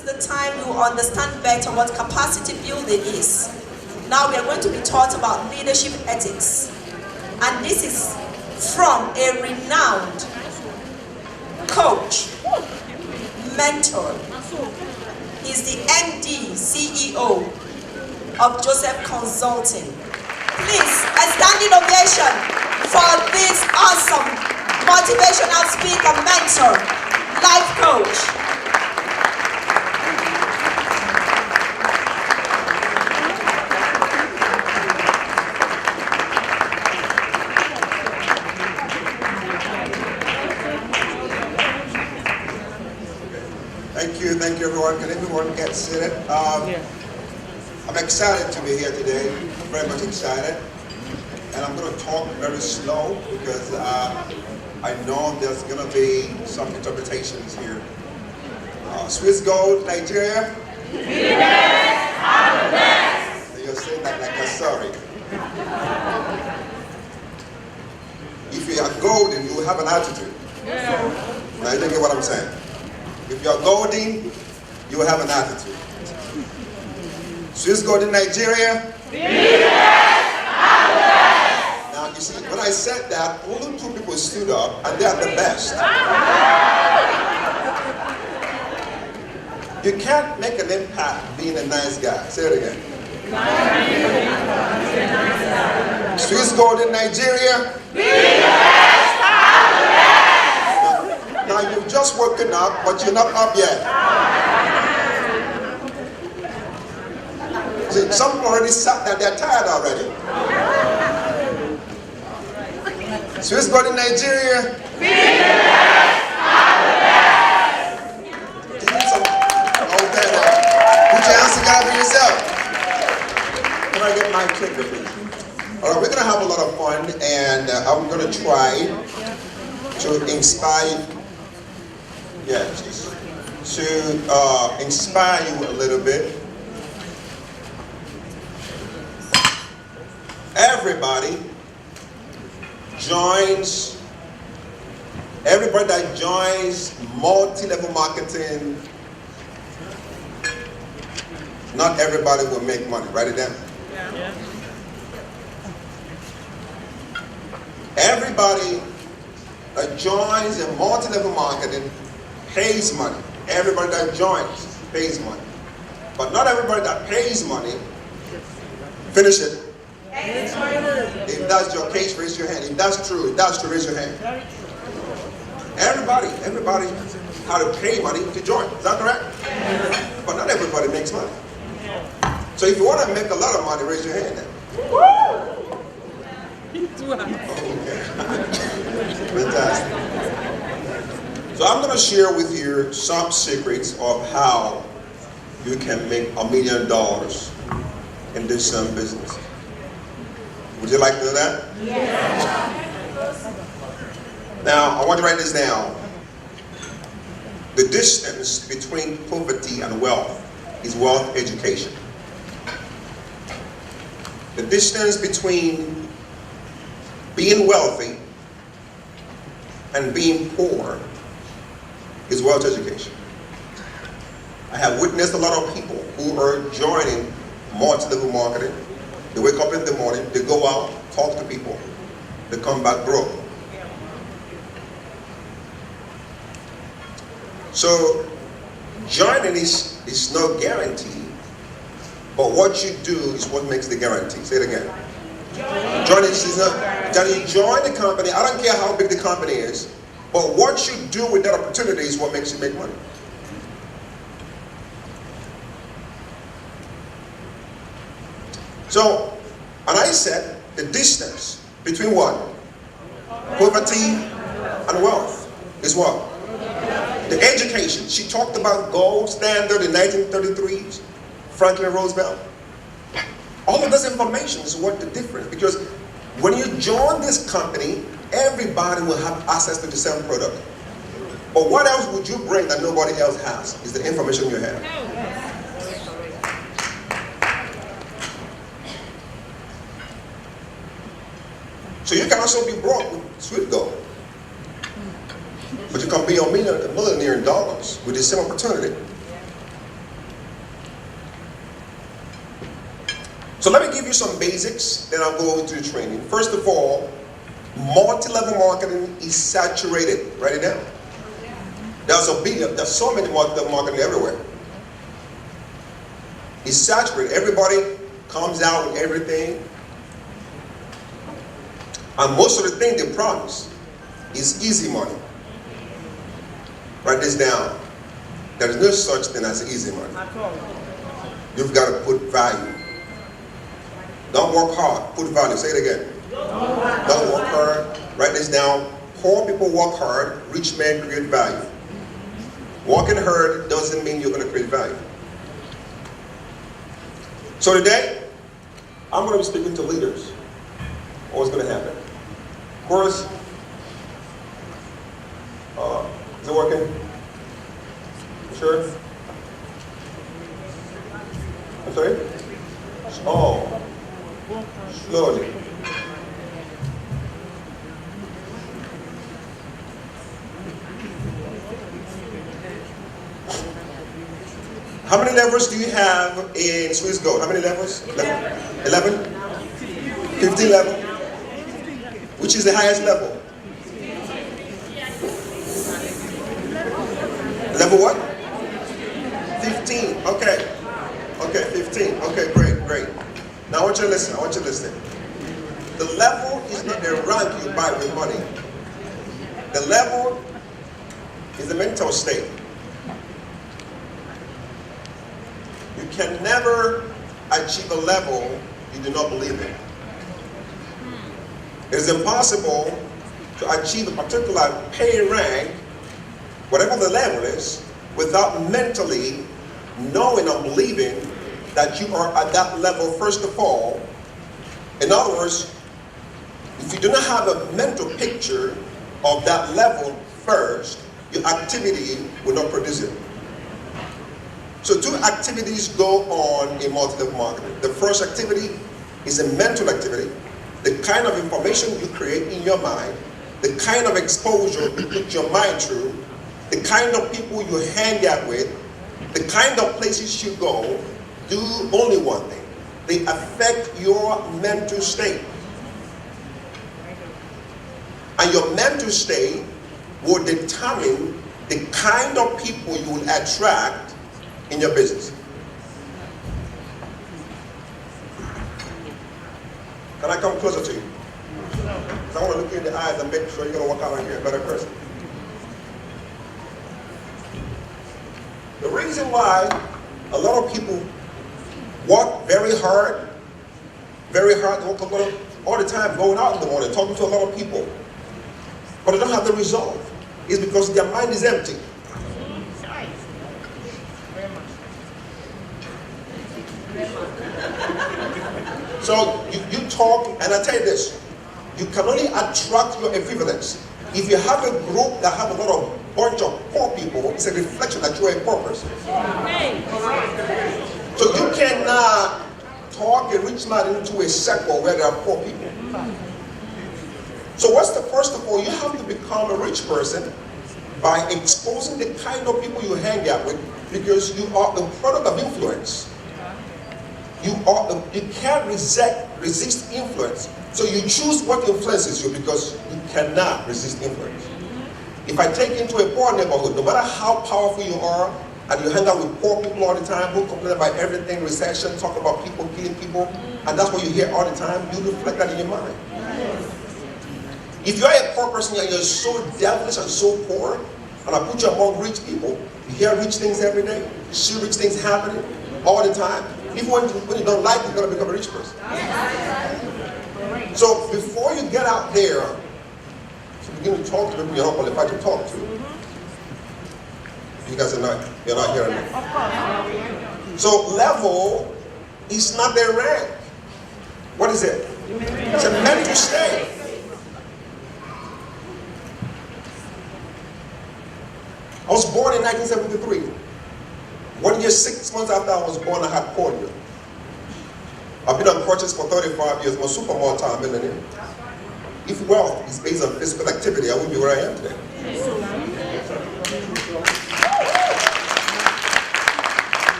is the time you will understand better what capacity building is. Now we are going to be taught about leadership ethics. And this is from a renowned coach, mentor. He's the MD, CEO of Joseph Consulting. Please, a standing ovation for this awesome motivational speaker, mentor, life coach. Thank you everyone. Can everyone get seated? I'm excited to be here today, very much excited. And I'm going to talk very slow because I know there's going to be some interpretations here. Swiss Gold, Nigeria. Be best, have the best. You're saying that like a sorry. If you are golden, you will have an attitude. Now you don't get what I'm saying. If you're golden, you will have an attitude. Swiss Gold in Nigeria. Be best, have the best. Now you see, when I said that, only two people stood up, and they are the best. You can't make an impact being a nice guy. Say it again. Swiss Gold in Nigeria. Be best, have the best. Now you've just woken up, but you're not up yet. See, some people already sat there, they're tired already. Swiss Gold in Nigeria. Be best, have the best. Give me some. Okay, now. Put your hands together for yourself. Can I get my clicker, please? All right, we're going to have a lot of fun, and I'm going to try to inspire. Yeah, to inspire you a little bit. Everybody that joins multi-level marketing, not everybody will make money. Write it down. Yeah. Everybody that joins in multi-level marketing pays money. Everybody that joins pays money. But not everybody that pays money, finish it. If that's your case, raise your hand. If that's true, raise your hand. Everybody how to pay money to join. Is that correct? But not everybody makes money. So if you want to make a lot of money, raise your hand then. Okay. Fantastic. So I'm going to share with you some secrets of how you can make $1 million in this business. Would you like to know that? Yes. Now, I want you to write this down. The distance between poverty and wealth is wealth education. The distance between being wealthy and being poor is wealth education. I have witnessed a lot of people who are joining multi-level marketing. They wake up in the morning, they go out, talk to people, they come back broke. So joining is no guarantee, but what you do is what makes the guarantee. Say it again. Joining is not, that you join the company, I don't care how big the company is, but what you do with that opportunity is what makes you make money. So, and I said the distance between what? Poverty and wealth is what? The education. She talked about gold standard in 1933, Franklin Roosevelt. All of this information is what the difference, because when you join this company, everybody will have access to the same product. But what else would you bring that nobody else has is the information you have. So you can also be broke with sweet gold. But you can be a millionaire in dollars with the same opportunity. So let me give you some basics, then I'll go over to the training. First of all, multi-level marketing is saturated. Write it down. There's so many multi-level marketing everywhere. It's saturated. Everybody comes out with everything. And most of the thing they promise is easy money. Write this down. There is no such thing as easy money. You've got to put value. Don't work hard, put value. Say it again. Don't work hard. Write this down. Poor people work hard, rich men create value. Working hard doesn't mean you're going to create value. So today, I'm going to be speaking to leaders. What's going to happen? Of course, is it working? Sure? I'm sorry? Oh, slowly. How many levels do you have in Swiss Gold? How many levels? 11? 15 level? Which is the highest level? Level what? 15. Okay. Okay, 15. Okay, great. Now I want you to listen. The level is not the rank you buy with money. The level is the mental state. You can never achieve a level you do not believe in. It is impossible to achieve a particular pay rank, whatever the level is, without mentally knowing or believing that you are at that level first of all. In other words, if you do not have a mental picture of that level first, your activity will not produce it. So two activities go on in multi-level marketing. The first activity is a mental activity, the kind of information you create in your mind, the kind of exposure you put your mind through, the kind of people you hang out with, the kind of places you go, do only one thing. They affect your mental state. And your mental state will determine the kind of people you will attract in your business. Can I come closer to you? Because I want to look you in the eyes and make sure you're going to walk out like you're a better person. The reason why a lot of people work very hard, all the time, going out in the morning, talking to a lot of people, but they don't have the result, is because their mind is empty. So you talk, and I tell you this, you can only attract your equivalents. If you have a group that have a lot of bunch of poor people, it's a reflection that you're a poor person. So you cannot talk a rich man into a circle where there are poor people. So first of all, you have to become a rich person by exposing the kind of people you hang out with, because you are the product of influence. You can't resist influence. So you choose what influences you, because you cannot resist influence. If I take you into a poor neighborhood, no matter how powerful you are, and you hang out with poor people all the time who complain about everything, recession, talk about people killing people, and that's what you hear all the time, you reflect that in your mind. If you're a poor person and you're so devilish and so poor, and I put you among rich people, you hear rich things every day, you see rich things happening all the time. Even when you don't like it, you're going to become a rich person. So before you get out there to begin to talk to people you're not qualified to talk to, you guys you're not hearing me. So level is not their rank. What is it? It's a mental state. I was born in 1973. 1 year, 6 months after I was born, I had polio. I've been on crutches for 35 years. I'm a super multi-millionaire. If wealth is based on physical activity, I wouldn't be where I am today.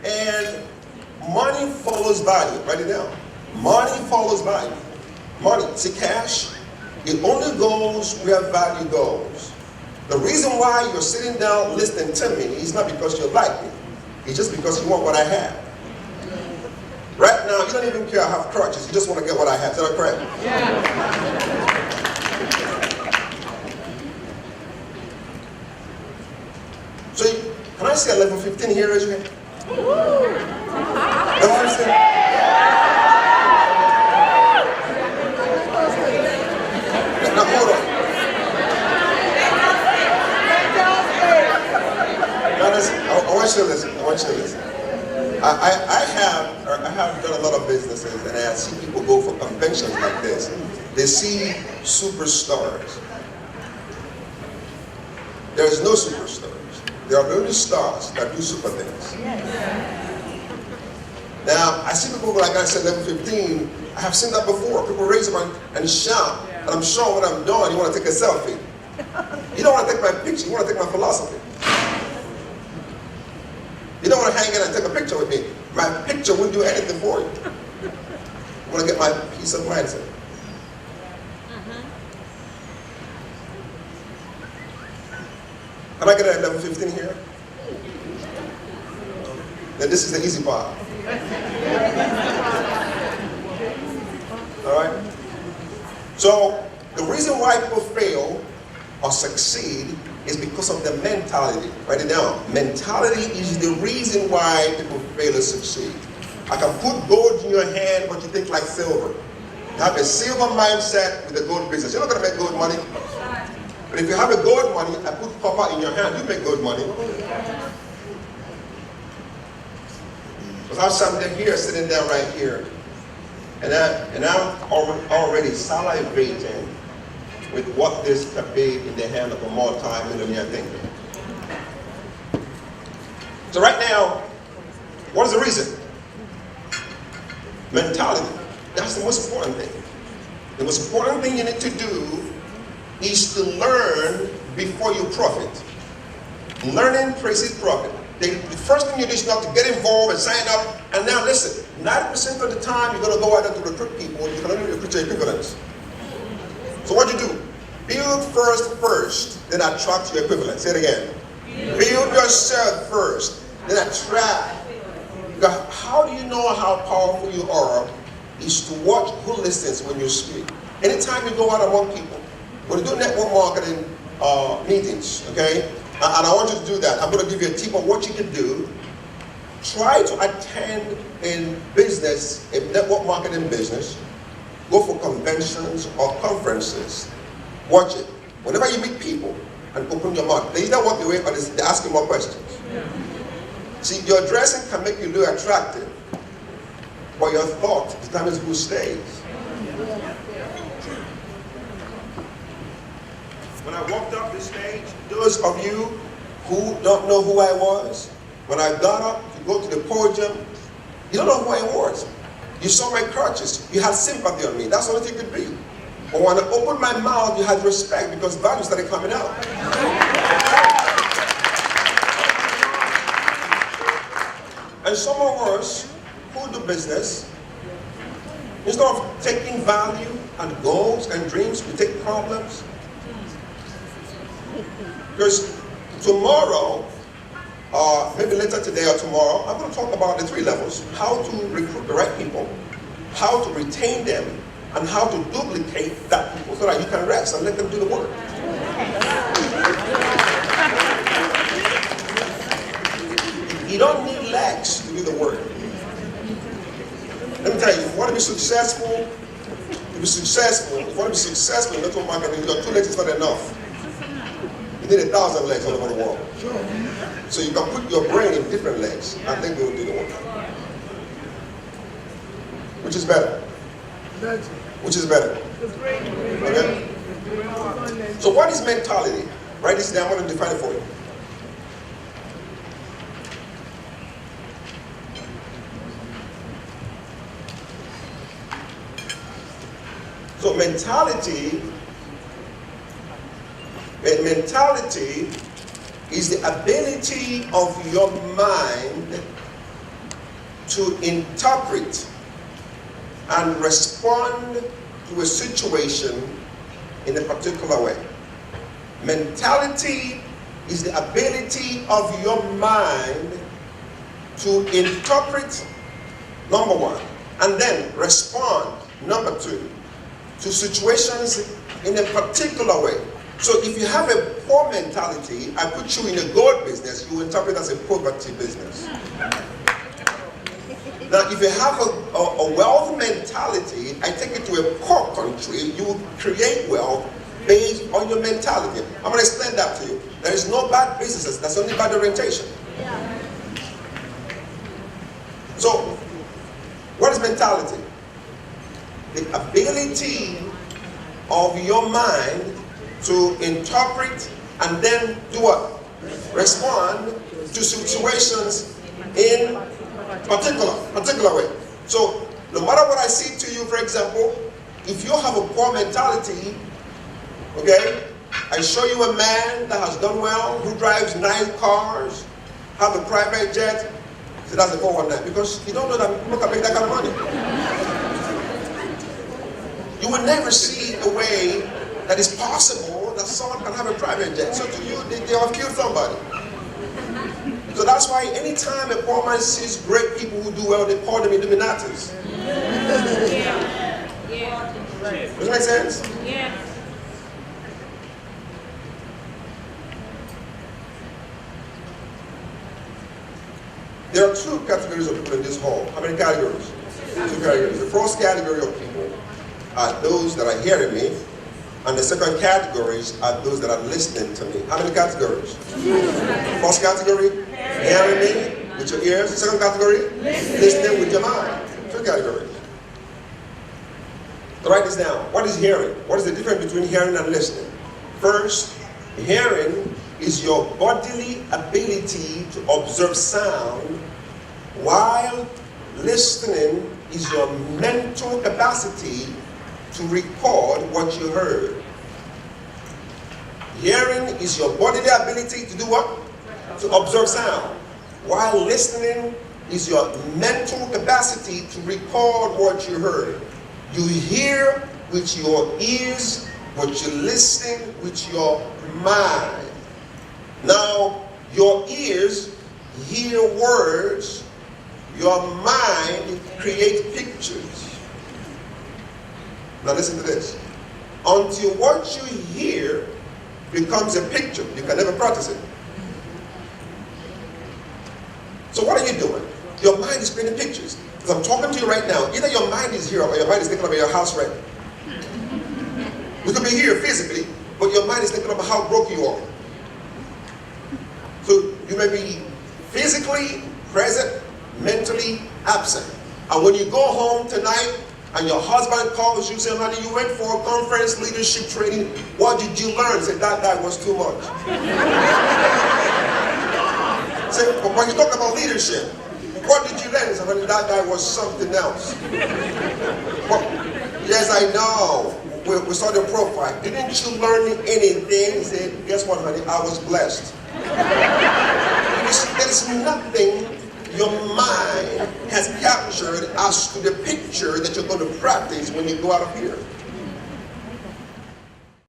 And follows value. Write it down. Money follows value. Money, see cash, it only goes where value goes. The reason why you're sitting down listening to me is not because you like me. It's just because you want what I have. Right now, you don't even care I have crutches. You just want to get what I have. Is that correct? Yeah. So, can I say a level 15 here, raise your hand? Level 15? Now, hold on. Now, listen. I want you to listen. I want you to listen. I have done a lot of businesses, and I see people go for conventions like this. They see superstars. There is no superstars. There are only stars that do super things. Now, I see people like I said, level 15. I have seen that before. People raise them and shout, and I'm showing what I'm doing. You want to take a selfie. You don't want to take my picture. You want to take my philosophy. You don't want to hang in and take a picture with me. My picture wouldn't do anything for you. I want to get my peace of mind. Can I get a level 15 here? Then this is the easy part. All right? So, the reason why people fail or succeed is because of the mentality. Write it down. Mentality is the reason why people fail to succeed. I can put gold in your hand, but you think like silver. You have a silver mindset with a gold business. You're not going to make gold money. But if you have a gold money, I put copper in your hand, you make gold money. Because I'm something here, sitting down right here, and I'm already salivating with what this could be in the hand of a multi-millionaire thinker. So right now, what is the reason? Mentality. That's the most important thing. The most important thing you need to do is to learn before you profit. Learning precedes profit. The first thing you do is not to get involved and sign up. And now listen, 90% of the time you're going to go out there to recruit people, you can only recruit your equivalents. So what you do? Build first, then attract your equivalent. Say it again. Build yourself first, then attract. Because how do you know how powerful you are is to watch who listens when you speak. Anytime you go out among people, when you do network marketing meetings, okay? And I want you to do that. I'm going to give you a tip on what you can do. Try to attend in business, a network marketing business. Go for conventions or conferences. Watch it. Whenever you meet people and open your mouth, they either walk away or they ask you more questions. See, your dressing can make you look attractive, but your thought determines who stays. When I walked up the stage, those of you who don't know who I was, when I got up to go to the podium, you don't know who I was. You saw my crutches. You had sympathy on me. That's all it could be. But when I opened my mouth, you had respect because value started coming out. And some of us who do business, instead of taking value and goals and dreams, we take problems. Because tomorrow, maybe later today or tomorrow, I'm going to talk about the 3 levels. How to recruit the right people, how to retain them, and how to duplicate that people so that you can rest and let them do the work. You don't need legs to do the work. Let me tell you, if you want to be successful, in network marketing, your 2 legs is not enough. You need 1,000 legs all over the world. So you can put your brain in different legs. I think they will do the work. Which is better? Which is better? Okay? So what is mentality? Write this down. I'm going to define it for you. So mentality is the ability of your mind to interpret and respond to a situation in a particular way. Mentality is the ability of your mind to interpret, number one, and then respond, number two, to situations in a particular way. So if you have a poor mentality, I put you in a gold business, you interpret as a poverty business. Now, if you have a wealth mentality, I take it to a poor country, you will create wealth based on your mentality. I'm going to explain that to you. There is no bad businesses, that's only bad orientation. So, what is mentality? The ability of your mind to interpret and then do what? Respond to situations in particular way. So, no matter what I say to you, for example, if you have a poor mentality, okay, I show you a man that has done well, who drives 9 cars, have a private jet, so that's a 419, because you don't know that people can make that kind of money. You will never see a way that it's possible that someone can have a private jet. So to you, they have killed somebody. So that's why anytime a poor man sees great people who do well, they call them Illuminatis. Does that make sense? Yeah. There are 2 categories of people in this hall. How many categories? 2 categories. The first category of people are those that are hearing me, and the second categories are those that are listening to me. How many categories? First category, hearing me with your ears. The second category, listening with your mind. 2 categories. So write this down. What is hearing? What is the difference between hearing and listening? First, hearing is your bodily ability to observe sound, while listening is your mental capacity to record what you heard. Hearing is your bodily ability to do what? To observe sound, while listening is your mental capacity to record what you heard. You hear with your ears, but you listen with your mind. Now, your ears hear words, your mind creates pictures. Now listen to this. Until what you hear becomes a picture, you can never practice it. So what are you doing? Your mind is creating pictures. Because I'm talking to you right now, either your mind is here or your mind is thinking about your house rent. You could be here physically, but your mind is thinking about how broke you are. So you may be physically present, mentally absent. And when you go home tonight and your husband calls you, say, honey, you went for a conference leadership training, what did you learn? Say, that was too much. Say, but when you talk about leadership, what did you learn? Say, honey, that guy was something else. Well, yes, I know. We saw the profile. Didn't you learn anything? He said, guess what, honey? I was blessed. There is nothing your mind has captured as to the picture that you're going to practice when you go out of here.